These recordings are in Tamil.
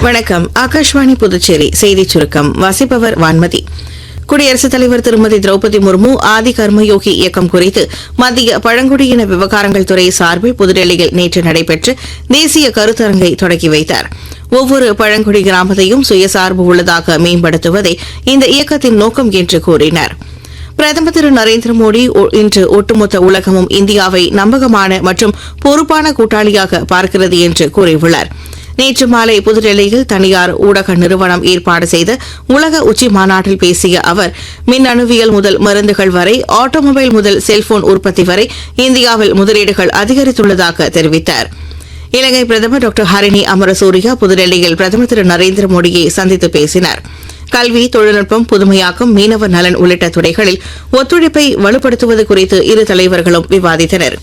வணக்கம். ஆகாஷ்வாணி புதுச்சேரி செய்திச் சுருக்கம் வாசிப்பவர் வான்மதி. குடியரசுத் தலைவர் திருமதி திரௌபதி முர்மு ஆதி கர்மயோகி இயக்கம் குறித்து மத்திய பழங்குடியின விவகாரங்கள் துறை சார்பில் புதுடெல்லியில் நேற்று நடைபெற்ற தேசிய கருத்தரங்கை தொடங்கி வைத்தார். ஒவ்வொரு பழங்குடி கிராமத்தையும் சுயசார்பு உள்ளதாக மேம்படுத்துவதே இந்த இயக்கத்தின் நோக்கம் என்று கூறினார். பிரதமர் திரு நரேந்திர மோடி இன்று ஒட்டுமொத்த உலகமும் இந்தியாவை நம்பகமான மற்றும் பொறுப்பான கூட்டாளியாக பார்க்கிறது என்று கூறியுள்ளார். நேற்று மாலை புதுடெல்லியில் தனியார் ஊடக நிறுவனம் ஏற்பாடு செய்த உலக உச்சி மாநாட்டில் பேசிய அவர், மின்னணுவியல் முதல் மருந்துகள் வரை, ஆட்டோமொபைல் முதல் செல்போன் உற்பத்தி வரை இந்தியாவில் முதலீடுகள் அதிகரித்துள்ளதாக தெரிவித்தார். இலங்கை பிரதமர் டாக்டர் ஹரிணி அமரசூரியா புதுடெல்லியில் பிரதமர் திரு நரேந்திர மோடியை சந்தித்து பேசினார். கல்வி, தொழில்நுட்பம், புதுமையாக்கம், மீனவர் நலன் உள்ளிட்ட துறைகளில் ஒத்துழைப்பை வலுப்படுத்துவது குறித்து இரு தலைவர்களும் விவாதித்தனர்.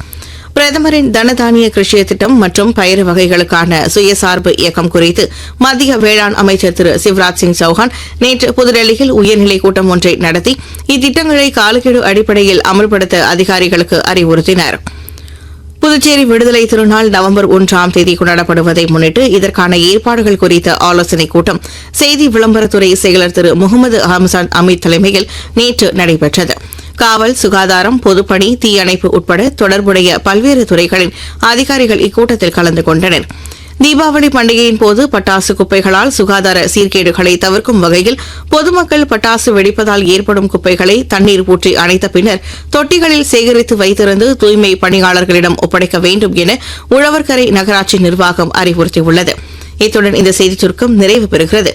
பிரதமரின் தனதானிய கிருஷி திட்டம் மற்றும் பயிறு வகைகளுக்கான சுயசார்பு இயக்கம் குறித்து மத்திய வேளாண் அமைச்சர் திரு சிவராஜ் சிங் சௌஹான் நேற்று புதுடெல்லியில் உயர்நிலைக் கூட்டம் ஒன்றை நடத்தி இத்திட்டங்களை காலக்கெடு அடிப்படையில் அமல்படுத்த அதிகாரிகளுக்கு அறிவுறுத்தினார். புதுச்சேரி விடுதலை திருநாள் நவம்பர் 1ஆம் தேதி கொண்டாடப்படுவதை முன்னிட்டு இதற்கான ஏற்பாடுகள் குறித்த ஆலோசனைக் கூட்டம் செய்தி விளம்பரத்துறை செயலர் திரு முகமது ஹம்சான் அமீத் தலைமையில் நேற்று நடைபெற்றது. காவல், சுகாதாரம், பொதுப்பணி, தீயணைப்பு உட்பட தொடர்புடைய பல்வேறு துறைகளின் அதிகாரிகள் இக்கூட்டத்தில் கலந்து கொண்டனர். தீபாவளி பண்டிகையின் போது பட்டாசு குப்பைகளால் சுகாதார சீர்கேடுகளை தவிர்க்கும் வகையில் பொதுமக்கள் பட்டாசு வெடிப்பதால் ஏற்படும் குப்பைகளை தண்ணீர் ஊற்றி அணைத்த பின்னர் தொட்டிகளில் சேகரித்து வைத்திருந்து தூய்மை பணியாளர்களிடம் ஒப்படைக்க வேண்டும் என உழவர்கரை நகராட்சி நிர்வாகம் அறிவுறுத்தியுள்ளது. இத்துடன் இந்த செய்திச் சுருக்கம் நிறைவு பெறுகிறது.